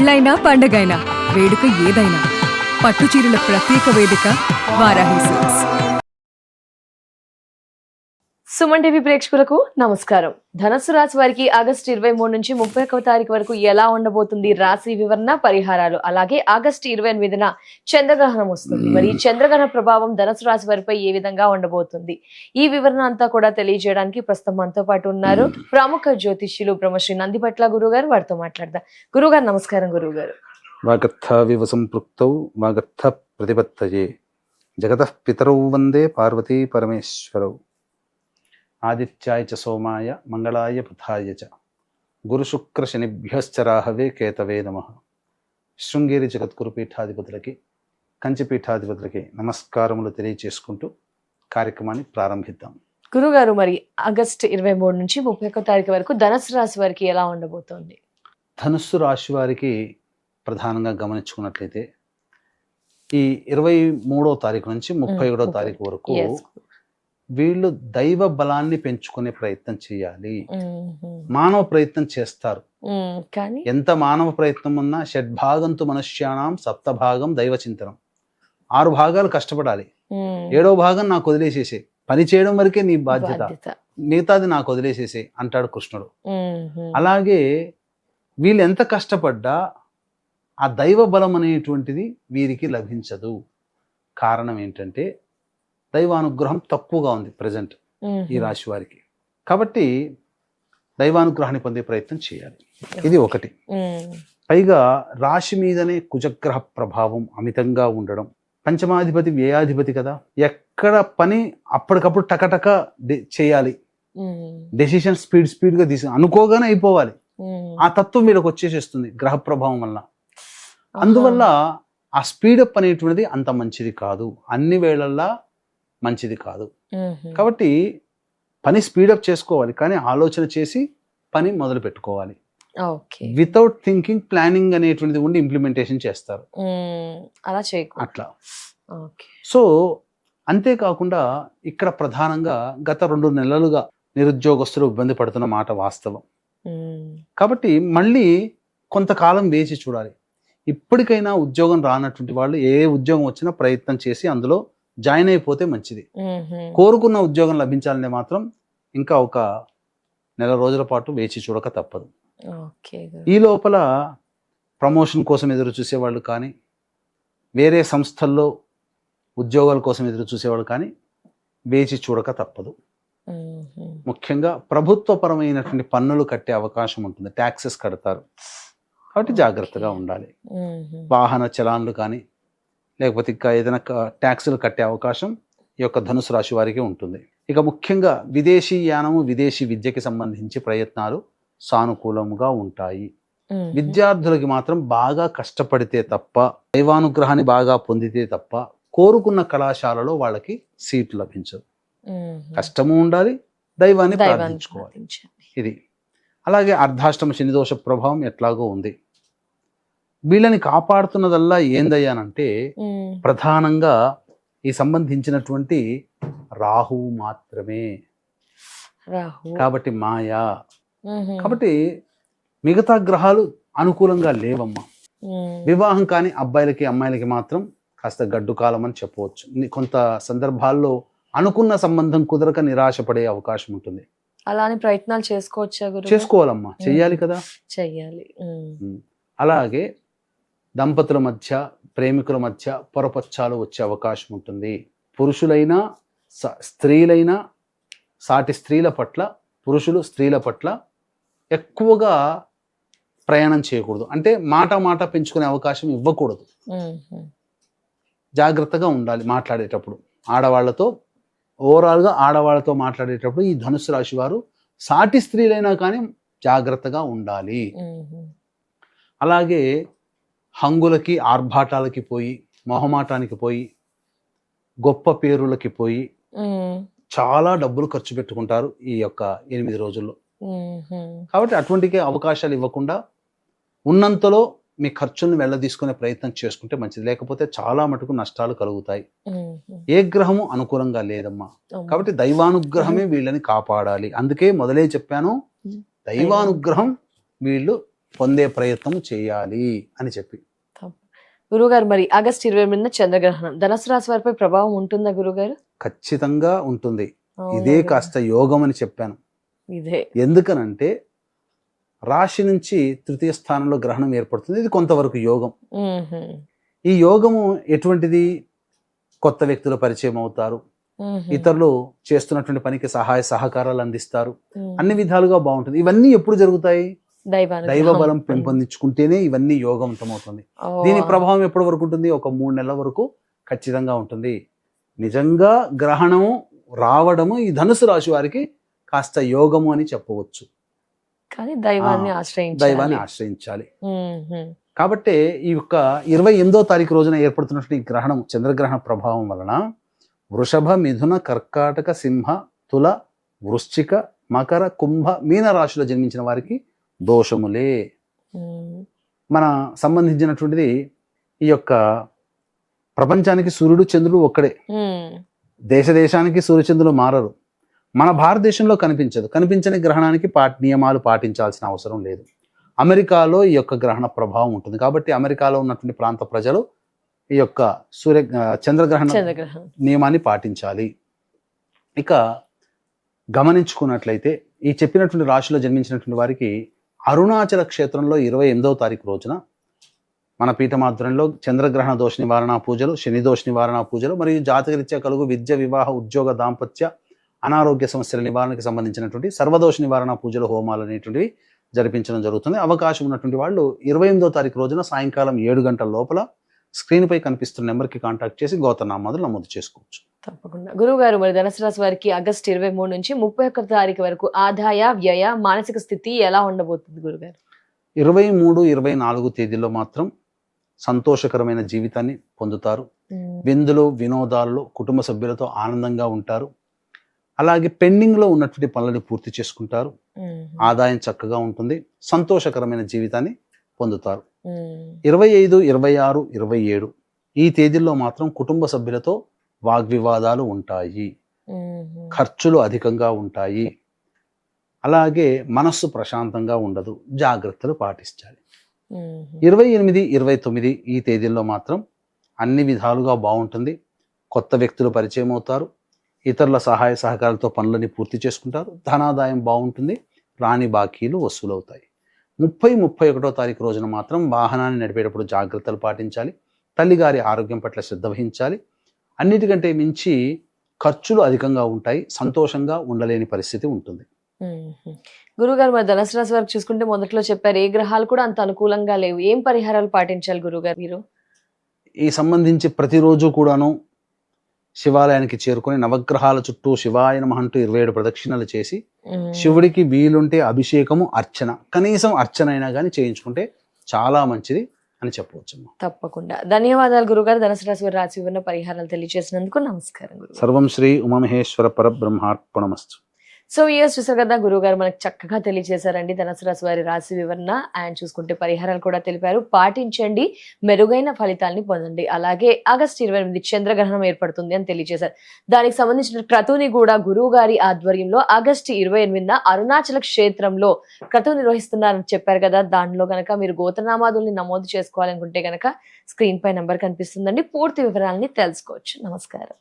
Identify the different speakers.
Speaker 1: పెళ్ళైనా పండగైనా వేడుక ఏదైనా పట్టు చీరల ప్రత్యేక వేదిక వారాహి సిల్క్స్.
Speaker 2: సుమన్ టీవీ ప్రేక్షకులకు నమస్కారం. ధనస్సు రాశి వారికి ఆగస్టు 23 నుంచి 31వ తారీఖు వరకు ఎలా ఉండబోతుంది రాశి వివరణ, పరిహారాలు, అలాగే ఆగస్టు 28న చంద్రగ్రహణం వస్తుంది. మరి ఈ చంద్రగ్రహణ ప్రభావం ధనస్సు రాశి వారిపై ఏ విధంగా ఉండబోతుంది, ఈ వివరణ అంతా కూడా తెలియజేయడానికి ప్రస్తుతం మనతో పాటు ఉన్నారు ప్రముఖ జ్యోతిష్యులు బ్రహ్మశ్రీ నందిపట్ల గురుగారు. వారితో మాట్లాడదాం. గురుగారు నమస్కారం. గురుగారు,
Speaker 3: వాగర్థావివ సంపృక్తౌ వాగర్థ ప్రతిపత్తయే జగతః పితరౌ వందే పార్వతీ పరమేశ్వరౌ ఆదిత్యాయ చ సోమాయ మంగళాయ బుధాయ చ గురు శుక్ర శనిభ్యశ్చ రాహవే కేతవే నమః. శృంగేరి జగద్గురు పీఠాధిపతులకి, కంచి పీఠాధిపతులకి నమస్కారములు తెలియచేసుకుంటూ కార్యక్రమాన్ని ప్రారంభిద్దాం.
Speaker 2: గురుగారు, మరి ఆగస్టు 23 నుంచి 31వ తారీఖు వరకు ధనస్సు రాశి వారికి ఎలా ఉండబోతోంది?
Speaker 3: ధనుస్సు రాశి వారికి ప్రధానంగా గమనించుకున్నట్లయితే ఈ 23వ తారీఖు నుంచి 31వ తారీఖు వరకు వీళ్ళు దైవ బలాన్ని పెంచుకునే ప్రయత్నం చేయాలి. మానవ ప్రయత్నం చేస్తారు, ఎంత మానవ ప్రయత్నం ఉన్నా షడ్భాగంతు మనుష్యానాం సప్తభాగం దైవ చింతనం. 6 భాగాలు కష్టపడాలి, 7వ భాగం నాకు వదిలేసేసే, పని చేయడం వరకే నీ బాధ్యత, మిగతాది నాకు వదిలేసేసే అంటాడు కృష్ణుడు. అలాగే వీళ్ళు ఎంత కష్టపడ్డా ఆ దైవ బలం అనేటువంటిది వీరికి లభించదు. కారణం ఏంటంటే దైవానుగ్రహం తక్కువగా ఉంది ప్రజెంట్ ఈ రాశి వారికి. కాబట్టి దైవానుగ్రహాన్ని పొందే ప్రయత్నం చేయాలి. ఇది ఒకటి. పైగా రాశి మీదనే కుజగ్రహ ప్రభావం అమితంగా ఉండడం. పంచమాధిపతి వ్యయాధిపతి కదా, ఎక్కడ పని అప్పటికప్పుడు టకటక చేయాలి, డెసిషన్ స్పీడ్గా అనుకోగానే అయిపోవాలి. ఆ తత్వం వీళ్ళకి వచ్చేసేస్తుంది గ్రహ ప్రభావం వల్ల. అందువల్ల ఆ స్పీడప్ అనేటువంటిది అంత మంచిది కాదు, అన్ని వేళల్లో మంచిది కాదు. కాబట్టి పని స్పీడప్ చేసుకోవాలి, కానీ ఆలోచన చేసి పని మొదలు పెట్టుకోవాలి. వితౌట్ థింకింగ్ ప్లానింగ్ అనేటువంటిది ఉండి ఇంప్లిమెంటేషన్ చేస్తారు, అట్లా. సో అంతేకాకుండా ఇక్కడ ప్రధానంగా గత 2 నెలలుగా నిరుద్యోగస్తులు ఇబ్బంది పడుతున్న మాట వాస్తవం. కాబట్టి మళ్ళీ కొంతకాలం వేచి చూడాలి. ఇప్పటికైనా ఉద్యోగం రానటువంటి వాళ్ళు ఏ ఉద్యోగం వచ్చినా ప్రయత్నం చేసి అందులో జాయిన్ అయిపోతే మంచిది. కోరుకున్న ఉద్యోగం లభించాలనే మాత్రం ఇంకా ఒక 1 నెల రోజుల పాటు వేచి చూడక తప్పదు. ఈ లోపల ప్రమోషన్ కోసం ఎదురు చూసేవాళ్ళు కానీ, వేరే సంస్థల్లో ఉద్యోగాల కోసం ఎదురు చూసేవాళ్ళు కానీ వేచి చూడక తప్పదు. ముఖ్యంగా ప్రభుత్వపరమైనటువంటి పన్నులు కట్టే అవకాశం ఉంటుంది, ట్యాక్సెస్ కడతారు. కాబట్టి జాగ్రత్తగా ఉండాలి. వాహన చలాన్లు కానీ లేకపోతే ఇంకా ఏదైనా ట్యాక్సులు కట్టే అవకాశం ఈ యొక్క ధనుసు రాశి వారికి ఉంటుంది. ఇక ముఖ్యంగా విదేశీ యానము, విదేశీ విద్యకి సంబంధించి ప్రయత్నాలు సానుకూలంగా ఉంటాయి. విద్యార్థులకి మాత్రం బాగా కష్టపడితే తప్ప, దైవానుగ్రహాన్ని బాగా పొందితే తప్ప కోరుకున్న కళాశాలలో వాళ్ళకి సీట్లు లభించదు. కష్టము ఉండాలి, దైవాన్ని ప్రార్థించుకోవాలి. ఇది అలాగే అర్ధాష్టమ శనిదోష ప్రభావం ఎట్లాగో ఉంది. వీళ్ళని కాపాడుతున్నదల్లా ఏందయ్యానంటే ప్రధానంగా ఈ సంబంధించినటువంటి రాహువు మాత్రమే. కాబట్టి మాయా, కాబట్టి మిగతా గ్రహాలు అనుకూలంగా లేవమ్మా. వివాహం కాని అబ్బాయిలకి అమ్మాయిలకి మాత్రం కాస్త గడ్డు కాలం అని చెప్పవచ్చు. కొంత సందర్భాల్లో అనుకున్న సంబంధం కుదరక నిరాశపడే అవకాశం ఉంటుంది.
Speaker 2: అలానే ప్రయత్నాలు చేసుకోవచ్చా?
Speaker 3: చేసుకోవాలమ్మా, చెయ్యాలి కదా,
Speaker 2: చెయ్యాలి.
Speaker 3: అలాగే దంపతుల మధ్య, ప్రేమికుల మధ్య పొరపచ్చాలు వచ్చే అవకాశం ఉంటుంది. పురుషులైనా స్త్రీలైనా సాటి స్త్రీల పట్ల, పురుషులు స్త్రీల పట్ల ఎక్కువగా ప్రయాణం చేయకూడదు. అంటే మాట పెంచుకునే అవకాశం ఇవ్వకూడదు. జాగ్రత్తగా ఉండాలి మాట్లాడేటప్పుడు. ఆడవాళ్లతో, ఓవరాల్గా ఆడవాళ్లతో మాట్లాడేటప్పుడు ఈ ధనుసు రాశి వారు సాటి స్త్రీలైనా కానీ జాగ్రత్తగా ఉండాలి. అలాగే హంగులకి, ఆర్భాటాలకి పోయి, మొహమాటానికి పోయి, గొప్ప పేరులకి పోయి చాలా డబ్బులు ఖర్చు పెట్టుకుంటారు ఈ యొక్క 8 రోజుల్లో. కాబట్టి అటువంటి అవకాశాలు ఇవ్వకుండా ఉన్నంతలో మీ ఖర్చులను వెళ్ళదీసుకునే ప్రయత్నం చేసుకుంటే మంచిది. లేకపోతే చాలా మటుకు నష్టాలు కలుగుతాయి. ఏ గ్రహము అనుకూలంగా లేదమ్మా. కాబట్టి దైవానుగ్రహమే వీళ్ళని కాపాడాలి. అందుకే మొదలే చెప్పాను, దైవానుగ్రహం వీళ్ళు పొందే ప్రయత్నం చేయాలి అని చెప్పి.
Speaker 2: గురుగారు, మరి ఆగస్టు 28న చంద్రగ్రహణం ధనుసు రాశి వారిపై ప్రభావం ఉంటుందా గురుగారు?
Speaker 3: ఖచ్చితంగా ఉంటుంది. ఇదే కాస్త యోగం అని చెప్పాను.
Speaker 2: ఇదే
Speaker 3: ఎందుకనంటే రాశి నుంచి తృతీయ స్థానంలో గ్రహణం ఏర్పడుతుంది. ఇది కొంతవరకు యోగం. ఈ యోగము ఎటువంటిది? కొత్త వ్యక్తుల పరిచయం అవుతారు, ఇతరులు చేస్తున్నటువంటి పనికి సహాయ సహకారాలు అందిస్తారు, అన్ని విధాలుగా బాగుంటుంది. ఇవన్నీ ఎప్పుడు జరుగుతాయి? దైవ బలం పెంపొందించుకుంటేనే ఇవన్నీ యోగవంతమవుతుంది. దీని ప్రభావం ఎప్పటి వరకు ఉంటుంది? ఒక 3 నెలల వరకు ఖచ్చితంగా ఉంటుంది. నిజంగా గ్రహణము రావడము ఈ ధనుసు రాశి వారికి కాస్త యోగము అని చెప్పవచ్చు.
Speaker 2: కానీ దైవాన్ని
Speaker 3: ఆశ్రయించాలి. కాబట్టి ఈ యొక్క 28వ తారీఖు రోజున ఏర్పడుతున్నటువంటి ఈ గ్రహణం, చంద్రగ్రహణ ప్రభావం వలన వృషభ, మిథున, కర్కాటక, సింహ, తుల, వృశ్చిక, మకర, కుంభ, మీన రాశిలో జన్మించిన వారికి దోషములే. మన సంబంధించినటువంటిది ఈ యొక్క ప్రపంచానికి సూర్యుడు చంద్రుడు ఒక్కడే. దేశానికి సూర్యచంద్రులు మారరు. మన భారతదేశంలో కనిపించని గ్రహణానికి నియమాలు పాటించాల్సిన అవసరం లేదు. అమెరికాలో ఈ యొక్క గ్రహణ ప్రభావం ఉంటుంది. కాబట్టి అమెరికాలో ఉన్నటువంటి ప్రాంత ప్రజలు ఈ యొక్క చంద్రగ్రహణ నియమాన్ని పాటించాలి. ఇక గమనించుకున్నట్లయితే ఈ చెప్పినటువంటి రాశిలో జన్మించినటువంటి వారికి అరుణాచల క్షేత్రంలో 28వ తారీఖు రోజున మన పీఠమాధ్వర్యంలో చంద్రగ్రహణ దోష నివారణ పూజలు, శని దోష నివారణ పూజలు మరియు జాతకరీత్యా కలుగు విద్య, వివాహ, ఉద్యోగ, దాంపత్య, అనారోగ్య సమస్యల నివారణకు సంబంధించినటువంటి సర్వదోష నివారణ పూజలు, హోమాలు అనేటువంటివి జరిపించడం జరుగుతుంది. అవకాశం ఉన్నటువంటి వాళ్ళు 28వ తారీఖు రోజున సాయంకాలం 7 గంటల లోపల స్క్రీన్ పై కనిపిస్తున్న నెంబర్కి కాంటాక్ట్ చేసి గోత్రనామాలు నమోదు చేసుకోవచ్చు.
Speaker 2: తప్పకుండా. గురువు గారు, మరి ధనుసు రాశి వారికి ఆగస్టు 23 నుంచి 31 తారీఖు వరకు ఆదాయ, వ్యయ, మానసిక స్థితి ఎలా ఉండబోతుంది గురుగారు?
Speaker 3: 23, 24 తేదీల్లో మాత్రం సంతోషకరమైన జీవితాన్ని పొందుతారు. విందులు, వినోదాల్లో కుటుంబ సభ్యులతో ఆనందంగా ఉంటారు. అలాగే పెండింగ్ లో ఉన్నటువంటి పనులను పూర్తి చేసుకుంటారు. ఆదాయం చక్కగా ఉంటుంది. సంతోషకరమైన జీవితాన్ని పొందుతారు. 25, 26, 27 ఈ తేదీల్లో మాత్రం కుటుంబ సభ్యులతో వాగ్వివాదాలు ఉంటాయి. ఖర్చులు అధికంగా ఉంటాయి. అలాగే మనస్సు ప్రశాంతంగా ఉండదు. జాగ్రత్తలు పాటించాలి. 28, 29 ఈ తేదీల్లో మాత్రం అన్ని విధాలుగా బాగుంటుంది. కొత్త వ్యక్తులు పరిచయం అవుతారు. ఇతరుల సహాయ సహకారాలతో పనులని పూర్తి చేసుకుంటారు. ధనాదాయం బాగుంటుంది. రాని బాకీలు వసూలవుతాయి. 30, 31 తారీఖు రోజున మాత్రం వాహనాన్ని నడిపేటప్పుడు జాగ్రత్తలు పాటించాలి. తల్లిగారి ఆరోగ్యం పట్ల శ్రద్ధ వహించాలి. అన్నిటికంటే మించి ఖర్చులు అధికంగా ఉంటాయి. సంతోషంగా ఉండలేని పరిస్థితి ఉంటుంది.
Speaker 2: గురుగారు, మరి ధనుసు రాశి వారికి చూసుకుంటే మొదట్లో చెప్పారు ఏ గ్రహాలు కూడా అంత అనుకూలంగా లేవు. ఏం పరిహారాలు పాటించాలి గురుగారు మీరు?
Speaker 3: ఈ సంబంధించి ప్రతిరోజు కూడాను శివాలయానికి చేరుకుని నవగ్రహాల చుట్టూ శివాయ నమః అంటూ 27 ప్రదక్షిణలు చేసి శివుడికి వీలుంటే అభిషేకము, అర్చన, కనీసం అర్చన అయినా కానీ చేయించుకుంటే చాలా మంచిది అని చెప్పవచ్చు.
Speaker 2: తప్పకుండా. ధన్యవాదాలు గురుగారు. ధనుసు రాశి వారి రాశి వివరణ పరిహారాలు తెలియజేసినందుకు నమస్కారం గురు.
Speaker 3: సర్వం శ్రీ ఉమామహేశ్వర పరబ్రహ్మార్పణమస్తు.
Speaker 2: సో ఇయర్స్ చూసారు కదా, గురువు గారు మనకు చక్కగా తెలియజేశారండి ధనుసు రాశి వారి రాశి వివరణ. అండ్ చూసుకుంటే పరిహారాలు కూడా తెలిపారు. పాటించండి, మెరుగైన ఫలితాలని పొందండి. అలాగే ఆగస్టు 28 చంద్రగ్రహణం ఏర్పడుతుంది అని తెలియజేశారు. దానికి సంబంధించిన క్రతువుని కూడా గురువు గారి ఆధ్వర్యంలో ఆగస్టు 28న అరుణాచల క్షేత్రంలో క్రతువు నిర్వహిస్తున్నారని చెప్పారు కదా. దానిలో గనక మీరు గోత్రనామాదుల్ని నమోదు చేసుకోవాలనుకుంటే గనక స్క్రీన్ పై నెంబర్ కనిపిస్తుందండి. పూర్తి వివరాలని తెలుసుకోవచ్చు. నమస్కారం.